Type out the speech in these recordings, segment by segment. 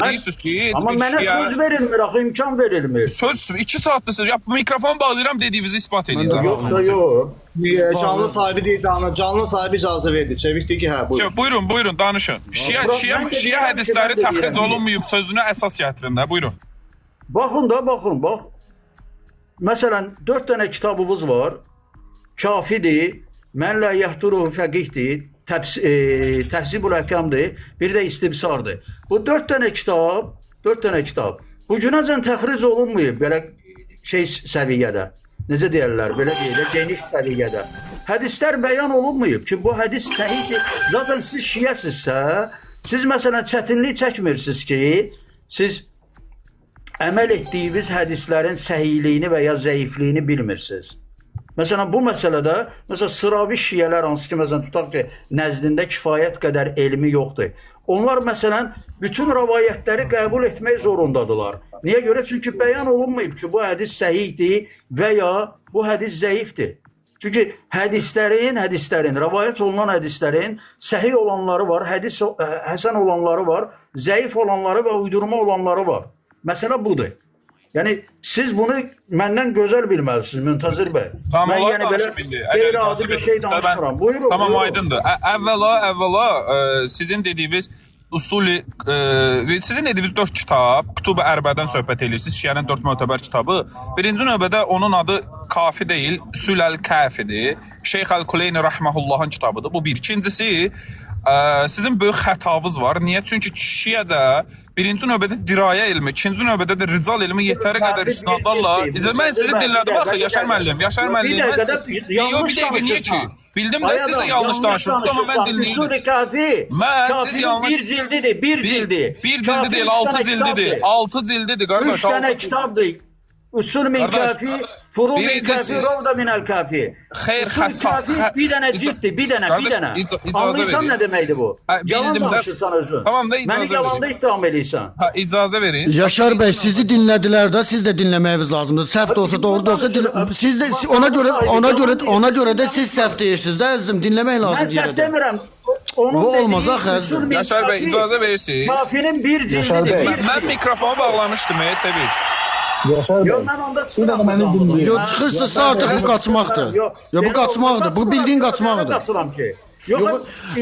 deyirsiniz ki, amma mənə söz verilmir, axı imkan verilmir. Söz 2 saatdır söz. Ya mikrofon bağlayıram dediyinizi isbat edin. Yox da yox. Canlı sahibi deyil, canlı sahibi icazə verdi. Çevikdir ki, hə, buyurun. Buyurun, danışın. Şia hədisləri təxric olunmayıb sözünə əsas gətirin də, buyurun. Baxın da, bax. Məsələn, 4 dənə kitabımız var. Kafidir, Mən la yəhduruhu fəqihdir, Təhzibul Əhkamdır, bir də İstibsardır. Bu 4 dənə kitab bu günəcən təxric olunmayıb belə səviyyədə. Necə deyirlər, belə deyirlər, geniş səviyyədə. Hədislər bəyan olunmayıb ki, bu hədis səhihdir. Zaten siz şiyəsinizsə, siz məsələn çətinlik çəkmirsiniz ki, siz əməl etdiyiniz hədislərin səhihliyini və ya zəifliyini bilmirsiniz. Məsələn, bu məsələdə, sıravi şiyələr hansı ki, məsələn, tutaq ki, nəzdində kifayət qədər elmi yoxdur. Onlar, məsələn, bütün rəvayətləri qəbul etmək zorundadılar. Niyə görə? Çünki bəyan olunmayıb ki, bu hədis səhihdir və ya bu hədis zəifdir. Çünki hədislərin, rəvayət olunan hədislərin səhih olanları var, həsən olanları var, zəif olanları və uydurma olanları var. Məsələ budur. Yəni, siz bunu məndən gözəl bilməlisiniz, Müntəzir bəy. Tamam, onlar danışıb indi. Qeyri-adi bir şey danışmıram. Buyurun. Tamam, aydındır. Əvvəla sizin dediyiniz usulü, sizin dediyiniz 4 kitab, Kütub-i Ərbədən söhbət edirsiniz, Şiənin 4 mötəbər kitabı. Birinci növbədə onun adı Kafi deyil, Süləl-Kəfidir. Şeyx Əl-Kuleyni Rəhməhullahın kitabıdır. Bu bir. İkincisi, sizin böyük xətavız var. Niyə? Çünki Şiədə birinci növbədə dirayə elmi, ikinci növbədə də rical elmi yetəri qədər isnadlarla... Mən sizi dinlədim, baxı, Yaşar müəllim. Bir dəqiqə, niyə ki? Bildim də siz də yanlış danışırsınız, amma mən dinləyim. Kafinin bir cildidir, bir deyil, 6 cildidir. 6 cildidir, qardaş. 3 dənə kitabdır. Usul min kafi, furu min kafi, rovda minəl kafi. Usul kafi bir dənə ciltdir, bir dənə. Anlıysan nə deməkdir bu? Yalan danışırsan özün. Məni yalanda ittiham edirsən. İcazə verin. Yaşar bəy, sizi dinlədilər də, siz də dinləməyiniz lazımdır. Səhv də olsa, doğru da olsa, siz də ona görə də siz səhv deyirsiniz də, əzizim, dinləmək lazım. Mən səhv demirəm. Bu olmaz axı, əzizim. Yaşar bəy, icazə verirsiniz. Kafinin bir cildidir. Mən mikrofonu bağlamışdım, Çevik. Yox, mən onda çıxıram. Yox, çıxırsınızsa artıq bu qaçmaqdır. Yox, bu qaçmaqdır. Bu bildiyin qaçmaqdır. Qaçıram ki.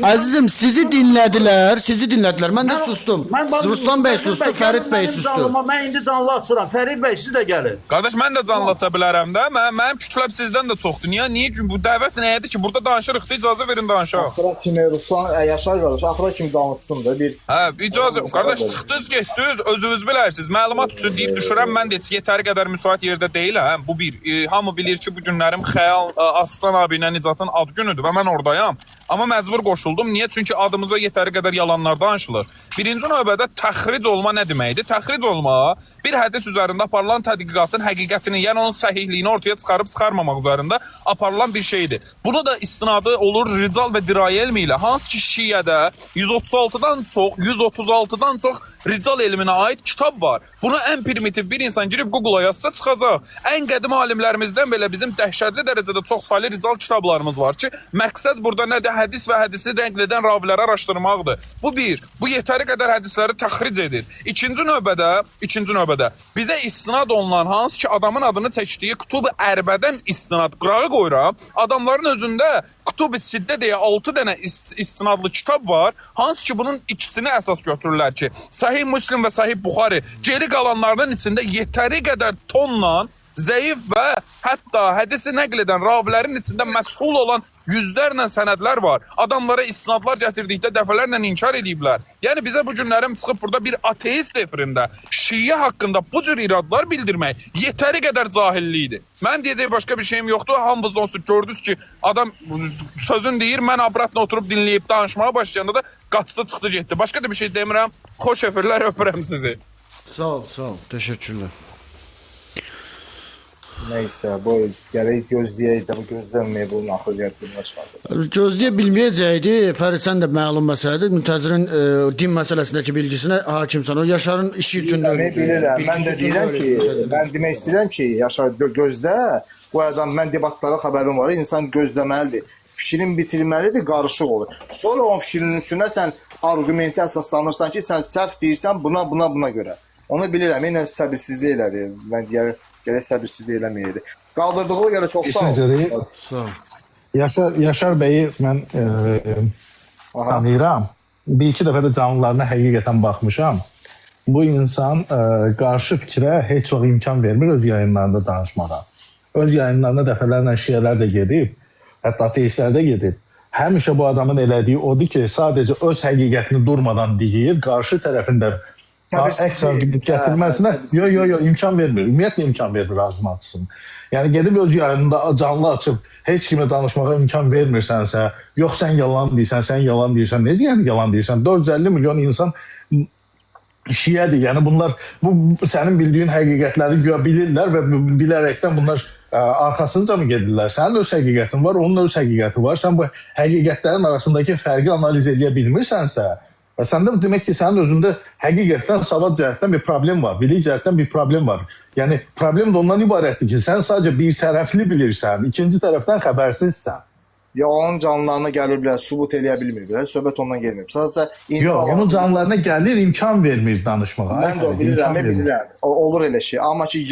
Əzizim, sizi dinlədilər. Mən də sustum. Ruslan bəy sustu, Fərid bəy sustu. Mən indi canlı açıram. Fərid bəy, siz də gəlin. Qardaş, mən də canlı aça bilərəm də. Mənim kütləb sizdən də çoxdur. Niyə ki, bu dəvət nədir ki? Burada danışırıq da, icazə verin danışaq. Axıra kimi Ruslan, Yaşar qardaş, axıra kimi danışsın da bir. Hə, icazə. Qardaş, çıxdınız, getdiniz, özünüz bilərsiniz. Məlumat üçün deyib düşürəm, mən də heç yetəri qədər müsait yerdə deyiləm. Bu bir. Hamı bilir ki, bu günlərim Xəyal Aslan abi ilə Nicatın ad günüdür və mən oradayam. Amma məcbur qoşuldum. Niyə? Çünki adımıza yetəri qədər yalanlar danışılır. Birinci növbədə təxric olma nə deməkdir? Təxric olma bir hədis üzərində aparılan tədqiqatın həqiqətini, yəni onun səhihliyini ortaya çıxarıb çıxarmamaq üzərində aparılan bir şeydir. Bunu da istinadı olur rical və dirayə elmi ilə. Hansı ki Şiədə 136-dan çox rical elminə aid kitab var. Bunu ən primitiv bir insan girib Google-a yazsa çıxacaq. Ən qədim alimlərimizdən belə bizim dəhşətli dərəcədə çox saylı rical kitablarımız var ki, məqsəd burada nədir? Hədis və hədisi rəql edən raviləri araşdırmaqdır. Bu bir. Bu yetəri qədər hədisləri təxric edir. İkinci növbədə bizə istinad olunan hansı ki adamın adını çəkdiyi Kütub-i Ərbədən istinad qırağı qoyuram. Adamların özündə Kütub-i Siddə deyə 6 dənə istinadlı kitab var. Hansı ki bunun ikisini əsas götürürlər ki, Sahih Müslim və Sahih Buxari. Geri qalanlarının içində yetəri qədər tonla zəif və hətta hədisi nəql edən ravilərin içində məshul olan yüzlərlə sənədlər var. Adamlara istinadlar gətirdikdə dəfələrlə inkar ediblər. Yəni bizə bu günlərim çıxıb burada bir ateist efirində Şiə haqqında bu cür iradlar bildirmək yetəri qədər cahillikdir. Mən deyəcək başqa bir şeyim yoxdur. Hamınız onsuz gördünüz ki, adam sözün deyir, mən abratla oturub dinləyib danışmağa başlayanda da qaçdı, çıxdı, getdi. Başqa da bir şey demirəm. Xoş efirlər, öpürəm sizi. Sağ ol. Təşəkkürlər. Neysə, bu gərək gözləyək də, bu gözlənməyə bunun axır gətirmə çıxardır. Gözləyə bilməyəcəkdi. Fərid, sən də məlum məsələdir. Müntəzirin din məsələsindəki bilgisinə hakimsən. O Yaşarın işi üçün də bilirəm. Mən də deyirəm ki, mən demək istəyirəm ki, Yaşar gözlə. Bu adam, mən debatlara xəbərim var. İnsan gözləməlidir. Fikrin bitirilməlidir, qarışıq olur. Sonra o fikrin üstünə sən argumenti əsaslanırsan ki, sən səhv deyirsən buna görə. Onu bilirəm, yenə səbirsizlik elədi. Mən deyərəm, gərək səbirsizlik eləməyəydi. Qaldırdığı görə çox sağ ol. Sağ ol. Yaşar bəyi mən tanıyıram. Bir-iki dəfə də canlılarına həqiqətən baxmışam. Bu insan qarşı fikrə heç vaxt imkan vermir öz yayınlarında danışmağa. Öz yayınlarına dəfələrlə şiələr də gedib, hətta ateistlər də gedib. Həmişə bu adamın elədiyi odur ki, sadəcə öz həqiqətini durmadan deyir, qarşı tərəfində əks argument gətirməsinə imkan vermir. Ümumiyyətlə imkan vermir arzumatçısın. Yəni gedib öz yayınında canlı açıb heç kimə danışmağa imkan vermirsənsə, yox sən yalan deyirsən, necə yəni yalan deyirsən? 450 milyon insan şiədir. Yəni bunlar bu sənin bildiyin həqiqətləri bilirlər və bilərəkdən bunlar arxasınca mı gedirlər? Sənin öz həqiqətin var, onun öz həqiqəti var. Sən bu həqiqətlərin arasındakı fərqi analiz edə bilmirsənsə, və səndə demək ki, sənin özündə həqiqətdən savad cəhətdən bir problem var, bilik cəhətdən bir problem var. Yəni problem də ondan ibarətdir ki, sən sadəcə bir tərəfli bilirsən, ikinci tərəfdən xəbərsizsən. Ya onun canlılarına gəliblər, sübut eləyə bilmirblər. Söhbət ondan gelmir. Sadəcə yox, onun canlılarına gəlir, imkan vermir danışmağa. Mən də bilirəm. Olur elə şey. Amma ki